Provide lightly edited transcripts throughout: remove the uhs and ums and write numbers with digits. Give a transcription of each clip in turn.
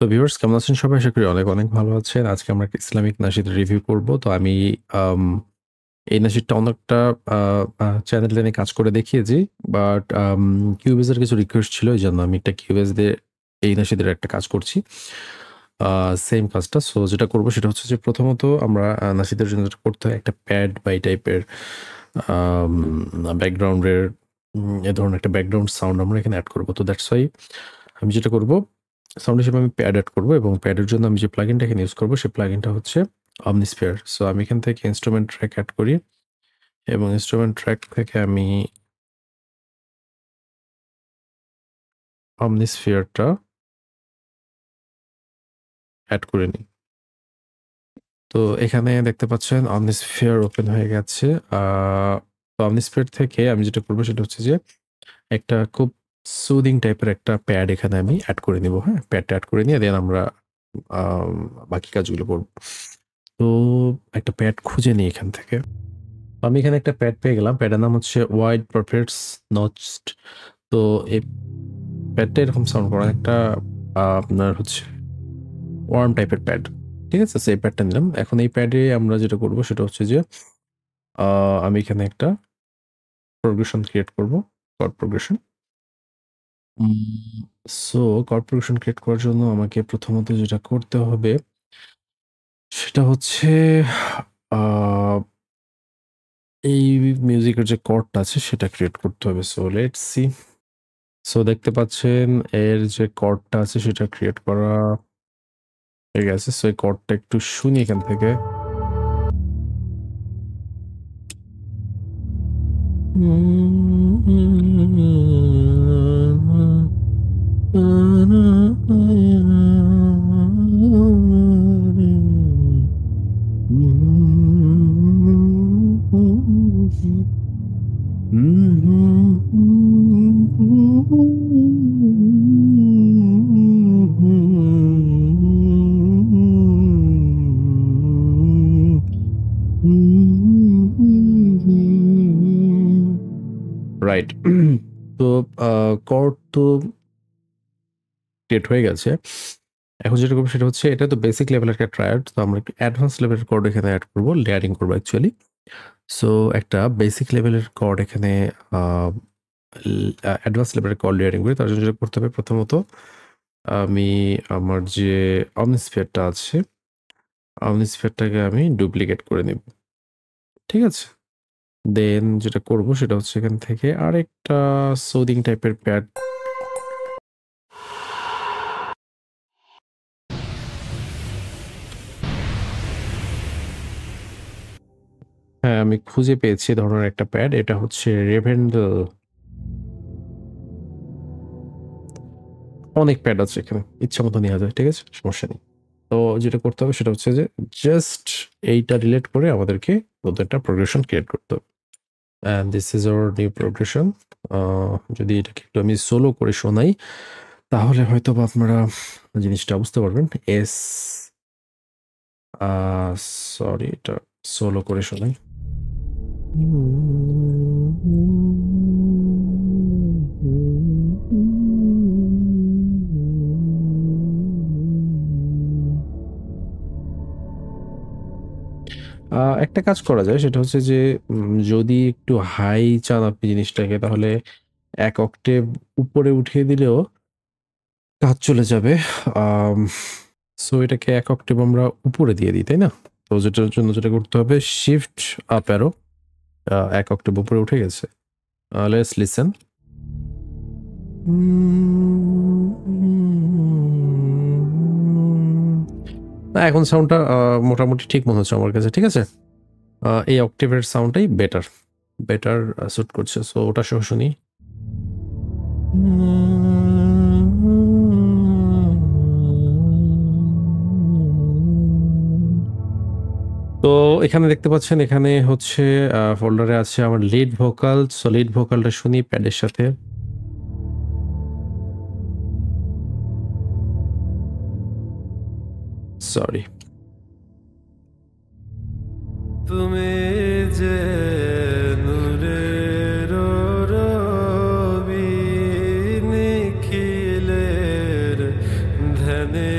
তো ভিউয়ার্স কেমন আছেন সবাই? আশা করি অনেক, অনেক ভালো আছেন। আজকে আমরা একটা ইসলামিক নাশিদের রিভিউ করব। তো আমি আম এই নাশিদটা অনেকটা আ আ চ্যানেলে আমি কাজ করে দেখিয়েছি। বাট কিউবেজ এর কিছু রিকোয়েস্ট ছিল। এজন্য আমি একটা কিউবেজ দিয়ে এই নাশিদের একটা কাজ করছি। আ সেম কাজটা। সো যেটা করব সেটা হচ্ছে যে প্রথমত আমরা নাশিদের জন্য যেটা করতে হয় একটা প্যাড বা এই টাইপের আম ব্যাকগ্রাউন্ডের এ ধরনের একটা ব্যাকগ্রাউন্ড সাউন্ড আমরা এখানে এড করব। তো দ্যাটস হোয়াই আমি যেটা করব সাউন্ড হিসেবে আমি প্যাড এড করব এবং প্যাডের জন্য আমি যে প্লাগইনটা এখানে ইউজ করব সেই প্লাগইনটা হচ্ছে Omnisphere। সো আমি এখান থেকে ইন্সট্রুমেন্ট ট্র্যাক এড করি এবং ইন্সট্রুমেন্ট ট্র্যাক থেকে আমি Omnisphere-টা এড করে নিই। তো এখানে দেখতে পাচ্ছেন Omnisphere ওপেন হয়ে গেছে। আ তো Omnisphere থেকে আমি যেটা করব সেটা হচ্ছে যে একটা খুব সুদিং টাইপের একটা প্যাড এখানে আমি এড করে নিব, হ্যাঁ? প্যাডটা এড করে নিয়ে দেন আমরা আম বাকি কাজগুলো করব। তো একটা প্যাড খুঁজে নিই এখান থেকে। আমি এখানে একটা প্যাড পেয়ে গেলাম। প্যাডের নাম হচ্ছে Wide Prophets Notched। তো এই প্যাডটা এরকম সাউন্ড করে একটা আপনার হচ্ছে ওয়ার্ম টাইপের প্যাড। ঠিক আছে? সো এই প্যাডটা নিলাম। এখন এই প্যাডে আমরা যেটা করব সেটা হচ্ছে যে আ আমি এখানে একটা প্রোগ্রেশন ক্রিয়েট করব। Chord progression. Um so chord progression create করার জন্য আমাকে প্রথমত যেটা করতে হবে সেটা হচ্ছে আ এই মিউজিকের যে কর্ডটা আছে সেটা ক্রিয়েট করতে হবে। So let's see. সো দেখতে পাচ্ছেন এর যে কর্ডটা আছে সেটা ক্রিয়েট করা হয়ে গেছে। সো এই কর্ডটা একটু শুনি এখান থেকে। রাইট। তো কর্ড তো ক্রিয়েট হয়ে গেছে। এখন যেটা করব সেটা হচ্ছে এটা তো বেসিক লেভেলের একটা ট্রায়াড। তো আমরা একটু অ্যাডভান্স লেভেলের কর্ড এখানে এড করব। লেয়ারিং করব অ্যাকচুয়ালি। সো একটা বেসিক লেভেলের কর্ড এখানে আ অ্যাডভান্স লেভেলের কর্ড লেয়ারিং করি। তার জন্য যেটা করতে হবে প্রথমত আমি আমার যে Omnisphere-টা আছে, Omnisphere-টাকে আমি ডুপ্লিকেট করে নিব। ঠিক আছে? দেন যেটা করব সেটা হচ্ছে এখান থেকে আরেকটা সুদিং টাইপের প্যাড হ্যাঁ, আমি খুঁজে পেয়েছি এ ধরনের একটা প্যাড। এটা হচ্ছে Ravendale। অনেক প্যাড আছে এখানে। ইচ্ছামত নেওয়া যায়। ঠিক আছে? সমস্যা নেই। তো যেটা করতে হবে সেটা হচ্ছে যে জাস্ট এইটা ডিলিট করে আমাদেরকে নতুন একটা প্রোগ্রেশন ক্রিয়েট করতে হবে। And this is our new progression. আ যদি এটাকে একটু আমি সোলো করে শোনাই তাহলে হয়তোবা আপনারা জিনিসটা বুঝতে পারবেন। আ সরি এটা সোলো করে শোনাই। একটা কাজ করা যায় সেটা হচ্ছে যে যদি একটু হাই চান আপনি জিনিসটাকে তাহলে ১ অক্টেভ উপরে উঠিয়ে দিলেও কাজ চলে যাবে। আম সো এটাকে ১ অক্টেভ আমরা উপরে দিয়ে দিই, তাই না? তো যেটার জন্য যেটা করতে হবে শিফট আপ অ্যারো ১ অক্টেভ উপরে উঠে গেছে। Let's listen. না এখন সাউন্ডটা মোটামুটি ঠিক মনে হচ্ছে আমার কাছে। ঠিক আছে? এই অক্টেভের সাউন্ডটাই বেটার স্যুট করছে। সো ওটা সহ শুনি। তো এখানে দেখতে পাচ্ছেন এখানে হচ্ছে ফোল্ডারে আছে আমার লিড ভোকাল। সো লিড ভোকালটা শুনি প্যাডের সাথে। সরি। তুমি যে নূরের রবি নিখিলের ধ্যানে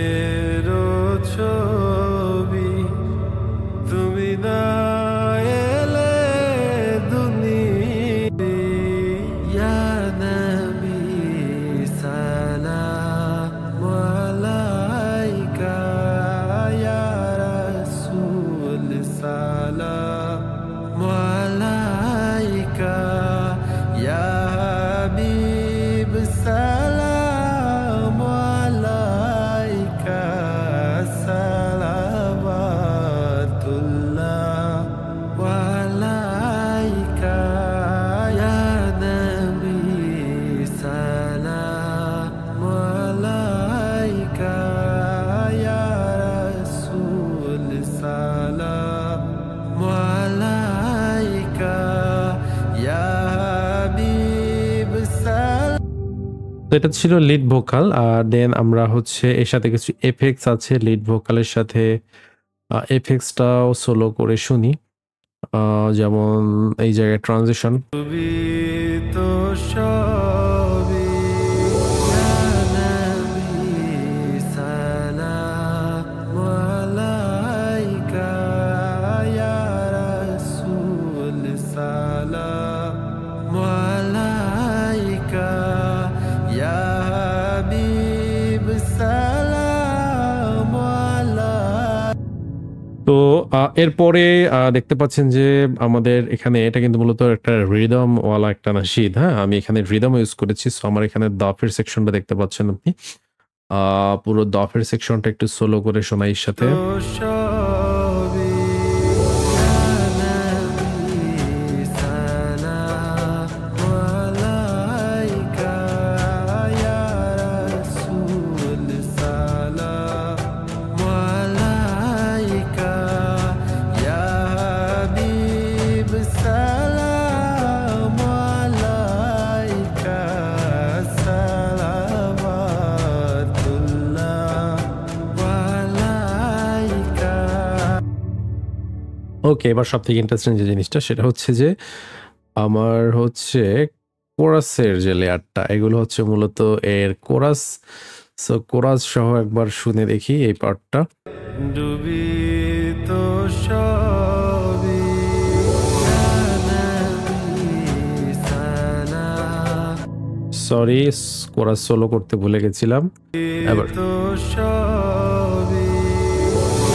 তো এটা ছিল লিড ভোকাল। আর দেন আমরা হচ্ছে এর সাথে কিছু এফেক্টস আছে লিড ভোকালের সাথে। এফেক্টসটাও সোলো করে শুনি। যেমন এই জায়গায় ট্রানজিশন। তুমি তো সবই ইয়া নবী সালাম আলাইকা ইয়া রাসূল সালাম আলাইকা ইয়া হাবিব সালাম আলাইকা। তো এরপরে দেখতে পাচ্ছেন যে আমাদের এখানে এটা কিন্তু মূলত একটা রিদম ওয়ালা একটা নাশিদ। হ্যাঁ, আমি এখানে রিদম ইউজ করেছি। সো আমার এখানে দফের সেকশনটা দেখতে পাচ্ছেন আপনি। পুরো দফের সেকশনটা একটু সোলো করে শোনাই এর সাথে। তো সবই ইয়া নবী সালাম আলাইকা ইয়া রাসূল সালাম আলাইকা ইয়া হাবিব সালাম আলাইকা সালাওয়াতুল্লাহ আলাইকা। ওকে, এবার সবথেকে ইন্টারেস্টিং যে জিনিসটা সেটা হচ্ছে যে আমার হচ্ছে কোরাসের যে লেয়ারটা, এগুলো হচ্ছে মূলত এর কোরাস। সো কোরাস সহ একবার শুনে দেখি এই পার্টটা। ডুবি তো সবই ইয়া নবী সালাম সরি, কোরাস সোলো করতে ভুলে গেছিলাম। এবার তো সবই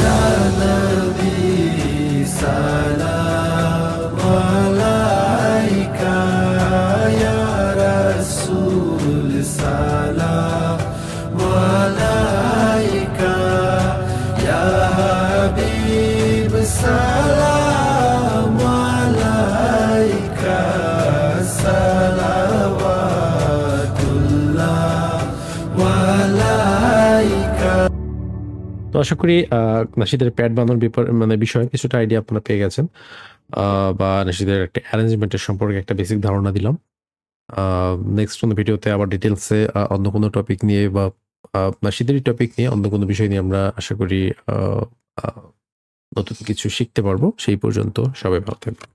ইয়া নবী সালাম আলাইকা ইয়া রাসূল সালাম আলাইকা ইয়া হাবিব সালাম আলাইকা সালাওয়াতুল্লাহ আলাইকা। তো আশা করি নাশিদের প্যাড বানানোর বিষয়ে কিছুটা আইডিয়া আপনারা পেয়ে গেছেন, বা নাশিদের একটা অ্যারেঞ্জমেন্টের সম্পর্কে একটা বেসিক ধারণা দিলাম। নেক্সট কোনো ভিডিওতে আবার ডিটেলসে অন্য কোনো টপিক নিয়ে বা নাশিদেরই টপিক নিয়ে অন্য কোনো বিষয় নিয়ে আমরা আশা করি নতুন কিছু শিখতে পারবো। সেই পর্যন্ত সবাই ভালো থাকবেন।